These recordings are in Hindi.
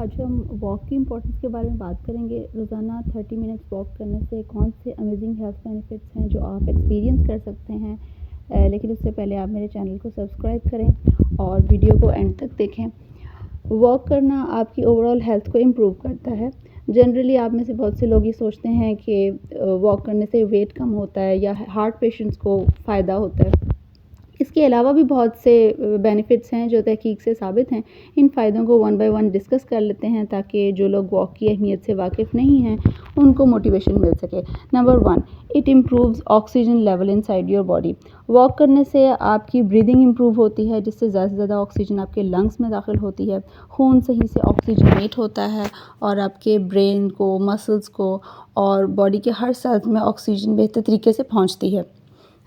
आज हम वॉक की इम्पोर्टेंस के बारे में बात करेंगे। रोज़ाना 30 मिनट्स वॉक करने से कौन से अमेजिंग हेल्थ बेनिफिट्स हैं जो आप एक्सपीरियंस कर सकते हैं। लेकिन उससे पहले आप मेरे चैनल को सब्सक्राइब करें और वीडियो को एंड तक देखें। वॉक करना आपकी ओवरऑल हेल्थ को इम्प्रूव करता है। जनरली आप में से बहुत से लोग ये सोचते हैं कि वॉक करने से वेट कम होता है या हार्ट पेशेंट्स को फ़ायदा होता है। इसके अलावा भी बहुत से बेनिफिट्स हैं जो तहकीक से साबित हैं। इन फ़ायदों को वन बाय वन डिस्कस कर लेते हैं ताकि जो लोग वॉक की अहमियत से वाकिफ़ नहीं हैं उनको मोटिवेशन मिल सके। Number 1, it improves oxygen level inside your body. Walk करने से आपकी ब्रीदिंग इम्प्रूव होती है, जिससे ज़्यादा से ज़्यादा ऑक्सीजन आपके लंग्स में दाखिल होती है। खून सही से ऑक्सीजनेट होता है और आपके ब्रेन को, मसल्स को और बॉडी के हर सेल्स में ऑक्सीजन बेहतर तरीके से पहुँचती है।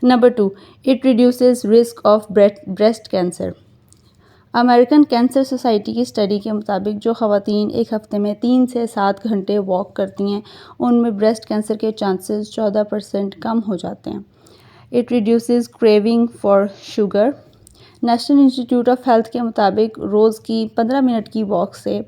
Number 2, it reduces risk of breast cancer. American cancer society की स्टडी के मुताबिक जो ख़वातीन एक हफ़्ते में 3 से 7 घंटे वॉक करती हैं उनमें ब्रेस्ट कैंसर के चांसेस 14% कम हो जाते हैं। It reduces craving for sugar. National institute of health के मुताबिक रोज़ की 15 मिनट की वॉक से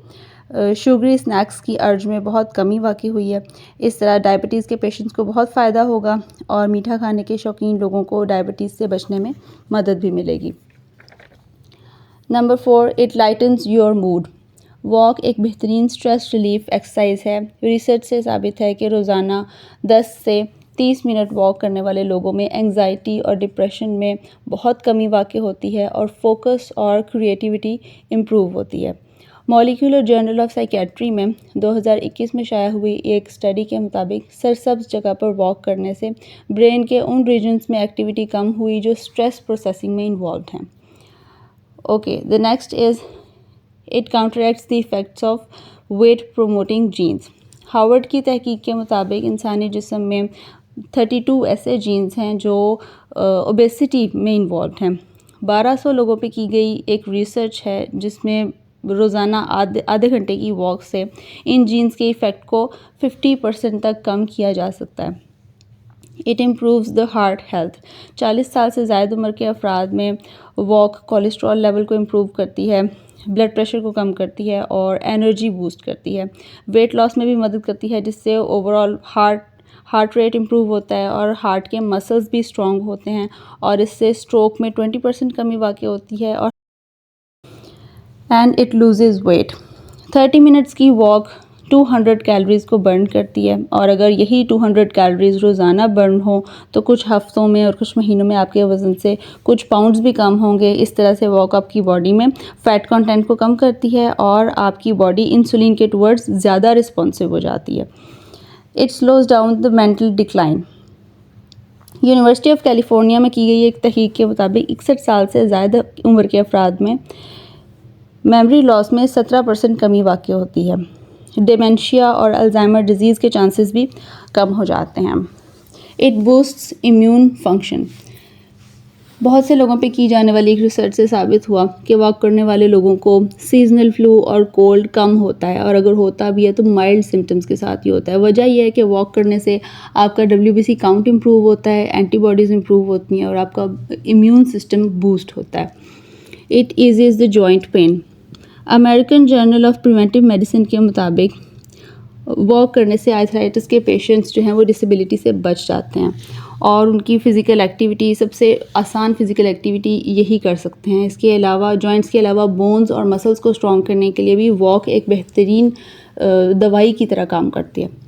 शुगरी स्नैक्स की अर्ज में बहुत कमी वाक़ई हुई है। इस तरह डायबिटीज़ के पेशेंट्स को बहुत फ़ायदा होगा और मीठा खाने के शौकीन लोगों को डायबिटीज़ से बचने में मदद भी मिलेगी। Number 4, it lightens your mood. Walk एक बेहतरीन स्ट्रेस रिलीफ एक्सरसाइज है। रिसर्च से साबित है कि रोज़ाना 10 से 30 मिनट वॉक करने वाले लोगों में एंग्जाइटी और डिप्रेशन में बहुत कमी वाक़ई होती है और फोकस और क्रिएटिविटी इम्प्रूव होती है। मॉलिक्यूलर जर्नल ऑफ साइकेट्री में 2021 में शाया हुई एक स्टडी के मुताबिक सरसब्ज जगह पर वॉक करने से ब्रेन के उन रीजन्स में एक्टिविटी कम हुई जो स्ट्रेस प्रोसेसिंग में इन्वॉल्व हैं। Okay, the next is it counteracts the effects of weight promoting genes. Harvard की तहकीक के मुताबिक इंसानी जिस्म में 32 ऐसे जीन्स हैं जो ओबेसिटी में इन्वॉल्व हैं। 1200 लोगों पे की गई एक रिसर्च है जिसमें रोज़ाना आधे घंटे की वॉक से इन जीन्स के इफ़ेक्ट को 50% तक कम किया जा सकता है। It improves the heart health. 40 साल से ज़्यादा उम्र के अफराद में वॉक कोलेस्ट्रॉल लेवल को इम्प्रूव करती है, ब्लड प्रेशर को कम करती है और एनर्जी बूस्ट करती है। वेट लॉस में भी मदद करती है, जिससे ओवरऑल हार्ट रेट इम्प्रूव होता है और हार्ट के मसल्स भी स्ट्रॉन्ग होते हैं और इससे स्ट्रोक में 20% कमी वाक़ई होती है। और and it loses weight. 30 minutes की वॉक 200 कैलोरीज़ को बर्न करती है और अगर यही 200 कैलोरीज़ रोज़ाना बर्न हो तो कुछ हफ्तों में और कुछ महीनों में आपके वज़न से कुछ पाउंड्स भी कम होंगे। इस तरह से वॉक आपकी बॉडी में फ़ैट कंटेंट को कम करती है और आपकी बॉडी इंसुलिन के टुवर्ड्स ज़्यादा रिस्पॉन्सिव हो जाती है। It slows down the mental decline. University of California में की गई एक तहकीक के मुताबिक 61 साल से ज़्यादा उम्र के अफराद में मेमोरी लॉस में 17% कमी वाक़ई होती है। डिमेंशिया और अल्जाइमर डिजीज़ के चांसेस भी कम हो जाते हैं। It boosts immune function. बहुत से लोगों पे की जाने वाली एक रिसर्च से साबित हुआ कि वॉक करने वाले लोगों को सीजनल फ्लू और कोल्ड कम होता है और अगर होता भी है तो माइल्ड सिम्टम्स के साथ ही होता है। वजह यह है कि वॉक करने से आपका WBC काउंट इम्प्रूव होता है, एंटीबॉडीज़ इम्प्रूव होती हैं और आपका इम्यून सिस्टम बूस्ट होता है। It eases the joint pain. American Journal of Preventive Medicine के मुताबिक वॉक करने से आर्थराइटिस के पेशेंट्स जो हैं वो डिसेबिलिटी से बच जाते हैं और उनकी फ़िज़िकल एक्टिविटी, सबसे आसान फ़िज़िकल एक्टिविटी यही कर सकते हैं। इसके अलावा जॉइंट्स के अलावा बोन्स और मसल्स को स्ट्रॉन्ग करने के लिए भी वॉक एक बेहतरीन दवाई की तरह काम करती है।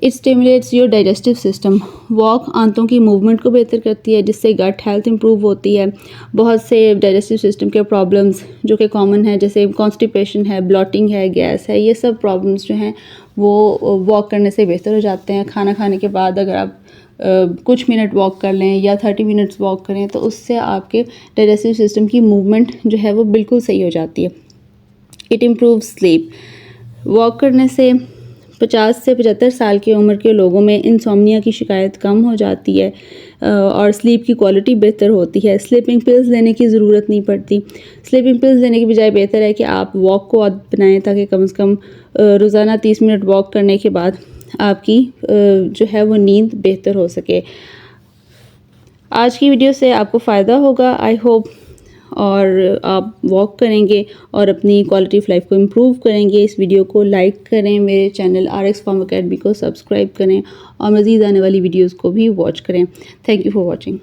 It stimulates your digestive system. Walk आंतों की मूवमेंट को बेहतर करती है, जिससे गट हेल्थ इम्प्रूव होती है। बहुत से डाइजेस्टिव सिस्टम के प्रॉब्लम्स जो कि कॉमन है, जैसे कॉन्स्टिपेशन है, ब्लॉटिंग है, गैस है, ये सब प्रॉब्लम्स जो हैं वो वॉक करने से बेहतर हो जाते हैं। खाना खाने के बाद अगर आप कुछ मिनट वॉक कर लें या 30 मिनट्स वॉक करें तो उससे आपके डाइजेस्टिव सिस्टम की मूवमेंट जो है वो बिल्कुल सही हो जाती है। It improve sleep. वॉक करने से 50 से 75 साल की उम्र के लोगों में इंसोम्निया की शिकायत कम हो जाती है और स्लीप की क्वालिटी बेहतर होती है। स्लीपिंग पिल्स लेने की ज़रूरत नहीं पड़ती। स्लीपिंग पिल्स लेने की बजाय बेहतर है कि आप वॉक को आदत बनाएं ताकि कम से कम रोज़ाना 30 मिनट वॉक करने के बाद आपकी जो है वो नींद बेहतर हो सके। आज की वीडियो से आपको फ़ायदा होगा। आई होप और आप वॉक करेंगे और अपनी क्वालिटी ऑफ लाइफ को इम्प्रूव करेंगे। इस वीडियो को लाइक करें, मेरे चैनल RX Farm Academy को सब्सक्राइब करें और मज़ीद आने वाली वीडियोज़ को भी वॉच करें। Thank you for watching.